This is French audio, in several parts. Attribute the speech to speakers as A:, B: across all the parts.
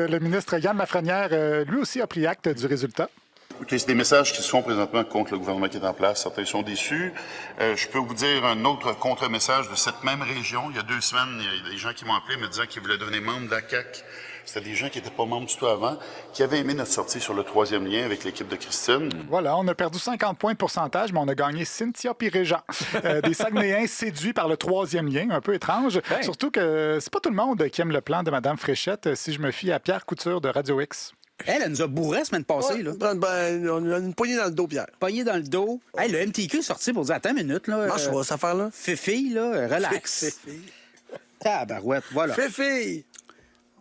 A: Le ministre Yann Lafrenière, lui aussi, a pris acte du résultat.
B: Écoutez, c'est des messages qui se font présentement contre le gouvernement qui est en place. Certains sont déçus. Je peux vous dire un autre contre-message de cette même région. Il y a 2 semaines, il y a des gens qui m'ont appelé me disant qu'ils voulaient devenir membres de la CAQ. C'était des gens qui n'étaient pas membres du tout avant, qui avaient aimé notre sortie sur le 3e lien avec l'équipe de Christine.
A: Voilà, on a perdu 50 points de pourcentage, mais on a gagné Cynthia puis Régent. Des Saguenayens séduits par le 3e lien, un peu étrange.
C: Ben.
A: Surtout que c'est pas tout le monde qui aime le plan de Mme Fréchette, si je me fie à Pierre Couture de Radio X.
C: Elle nous a bourré la semaine passée. Là.
D: Ben, on a une poignée dans le dos, Pierre.
C: Poignée dans le dos. Hey, le MTQ est sorti pour dire attends une minute. Là,
D: Marche, cette affaire-là.
C: Fifi, là, relax.
D: Fifi.
C: Tabarouette, voilà.
D: Fifi.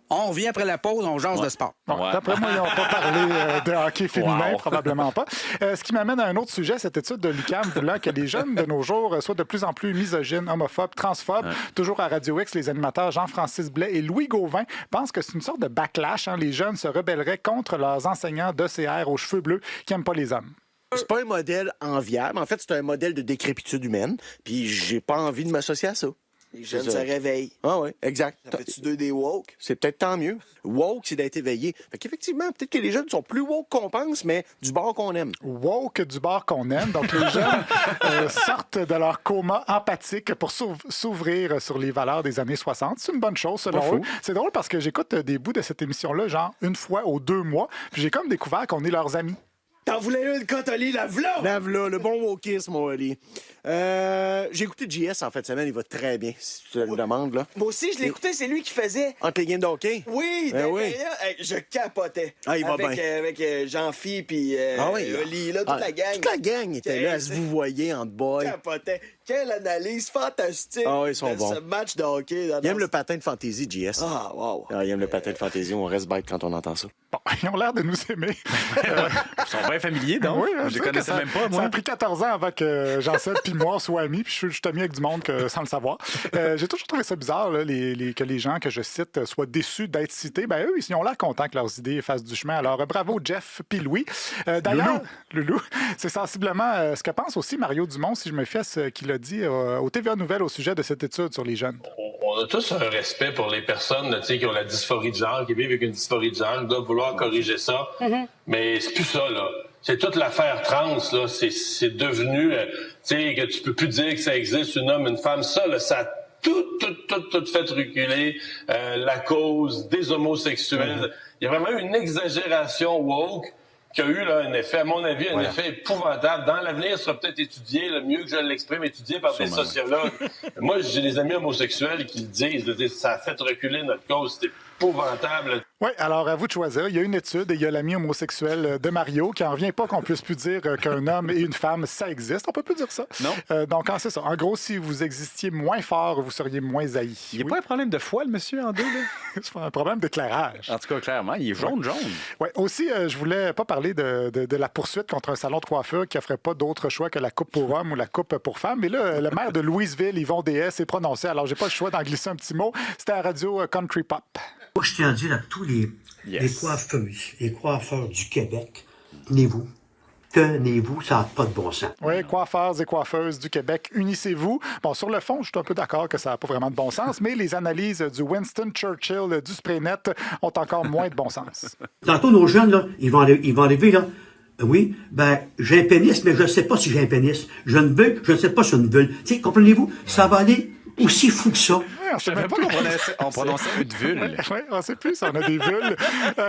C: On revient après la pause, on jase de sport.
A: Bon, d'après moi, ils n'ont pas parlé de hockey féminin, probablement pas. Ce qui m'amène à un autre sujet, cette étude de l'UQAM voulant que les jeunes de nos jours soient de plus en plus misogynes, homophobes, transphobes. Toujours à Radio X, les animateurs Jean-Francis Blais et Louis Gauvin pensent que c'est une sorte de backlash. Les jeunes se rebelleraient contre leurs enseignants d'ECR aux cheveux bleus qui n'aiment pas les hommes.
D: C'est pas un modèle enviable. En fait, c'est un modèle de décrépitude humaine. Puis j'ai pas envie de m'associer à ça.
E: Les jeunes se réveillent.
D: Ah oui, exact.
E: Ça fait-tu d'eux des woke?
D: C'est peut-être tant mieux. Woke, c'est d'être éveillé. Fait qu'effectivement, peut-être que les jeunes sont plus woke qu'on pense, mais du bord qu'on aime.
A: Woke du bord qu'on aime. Donc, les jeunes sortent de leur coma empathique pour s'ouvrir sur les valeurs des années 60. C'est une bonne chose, selon eux. C'est drôle parce que j'écoute des bouts de cette émission-là, genre une fois aux 2 mois, puis j'ai comme découvert qu'on est leurs amis.
E: T'en voulais une quand Oli, lave-la!
D: Lave-là, le bon wokisme, mon Oli. J'ai écouté JS en fin de semaine, il va très bien, si tu te le demandes, là.
E: Moi aussi, je l'ai écouté, c'est lui qui faisait.
D: Entre les games de hockey?
E: Oui,
D: Ben oui.
E: hey, je capotais.
D: Ah, il va bien.
E: Avec Jean-Phi puis Oli, là, toute la gang.
D: Toute la gang était là, à se vous voyez en boy.
E: Capotait. Quelle analyse fantastique
D: Ah oui, ils sont
E: de
D: bons.
E: ce match de hockey.
D: Il aime le patin de fantaisie, JS.
E: Ah, wow.
D: Ah, il aime le patin de fantaisie, on reste bête quand on entend ça.
A: Bon, ils ont l'air de nous aimer.
F: Ils sont bien familiers, donc.
A: Oui,
F: je les connaissais même pas, moi.
A: Ça a pris 14 ans avant que Jean-Seb puis moi soient amis, puis je suis ami avec du monde sans le savoir. J'ai toujours trouvé ça bizarre là, que les gens que je cite soient déçus d'être cités. Ben eux, ils ont l'air contents que leurs idées fassent du chemin. Alors, bravo Jeff puis Louis. D'ailleurs, Loulou, c'est sensiblement ce que pense aussi Mario Dumont, si je me fie à ce qu'il a dit au TVA Nouvelle au sujet de cette étude sur les jeunes.
G: On a tous un respect pour les personnes là, qui ont la dysphorie de genre, qui vivent avec une dysphorie de genre, qui doivent vouloir corriger ça. Mais c'est plus ça, là. C'est toute l'affaire trans, là. C'est devenu, que tu peux plus dire que ça existe, un homme, une femme. Ça, là, ça a tout fait reculer la cause des homosexuels. Il y a vraiment eu une exagération woke qui a eu là, un effet, à mon avis, un effet épouvantable. Dans l'avenir, ça sera peut-être étudié, le mieux que je l'exprime, étudié par des sociologues. Moi, j'ai des amis homosexuels qui le disent, ça a fait reculer notre cause, c'est épouvantable.
A: Oui, alors à vous de choisir. Il y a une étude et il y a l'ami homosexuel de Mario qui n'en revient pas qu'on puisse plus dire qu'un homme et une femme, ça existe. On peut plus dire ça.
F: Non.
A: Donc, c'est ça. En gros, si vous existiez moins fort, vous seriez moins haï.
F: Il n'y a pas un problème de foi, le monsieur, en deux, là?
A: C'est un problème d'éclairage.
F: En tout cas, clairement, il est jaune.
A: Oui, aussi, je voulais pas parler de la poursuite contre un salon de coiffure qui n'offrait pas d'autre choix que la coupe pour hommes ou la coupe pour femmes. Mais là, le maire de Louisville, Yvon DS, s'est prononcé. Alors, j'ai pas le choix d'en glisser un petit mot. C'était à la radio Country Pop.
H: Moi, je tiens à dire à tous les coiffeurs du Québec, tenez-vous, ça n'a pas de bon sens.
A: Oui, coiffeurs et coiffeuses du Québec, unissez-vous. Bon, sur le fond, je suis un peu d'accord que ça n'a pas vraiment de bon sens, mais les analyses du Winston Churchill du Spraynet ont encore moins de bon sens.
H: Tantôt, nos jeunes, là, ils vont arriver, là. Oui, j'ai un pénis, mais je ne sais pas si j'ai un pénis. Je ne sais pas si j'ai une vulve. Tu sais, comprenez-vous? Ça va aller aussi fou que ça.
A: On
F: Je ne savais pas qu'on prononçait une vulve.
A: Oui, on ne sait plus si on a des vulves.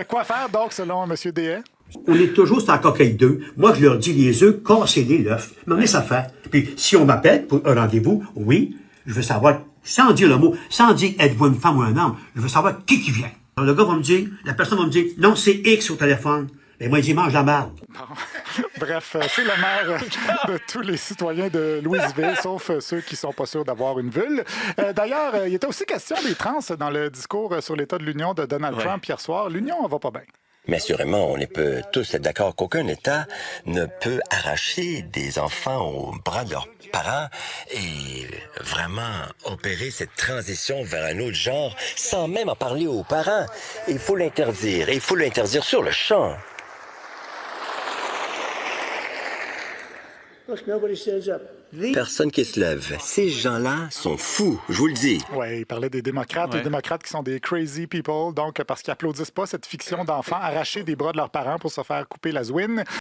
A: Quoi faire, donc, selon M. Dehaye?
H: On est toujours sur la coquille d'œufs. Moi, je leur dis les œufs, cassez-les l'œuf. M'amenez ça faire. Puis, si on m'appelle pour un rendez-vous, oui, je veux savoir, sans dire le mot, sans dire êtes-vous une femme ou un homme, je veux savoir qui vient. Alors, le gars va me dire, la personne va me dire, non, c'est X au téléphone. Et moi, il dit, mange la merde.
A: Bref, c'est le maire de tous les citoyens de Louisville, sauf ceux qui sont pas sûrs d'avoir une vulve. D'ailleurs, il était aussi question des trans dans le discours sur l'état de l'Union de Donald Trump hier soir. L'Union, on va pas bien.
I: Mais assurément, on peut tous être d'accord qu'aucun État ne peut arracher des enfants aux bras de leurs parents et vraiment opérer cette transition vers un autre genre sans même en parler aux parents. Il faut l'interdire, et il faut l'interdire sur le champ. Personne qui se lève. Ces gens-là sont fous, je vous le dis.
A: Oui, il parlait des démocrates, les démocrates qui sont des crazy people, donc parce qu'ils applaudissent pas cette fiction d'enfants arrachés des bras de leurs parents pour se faire couper la zouine.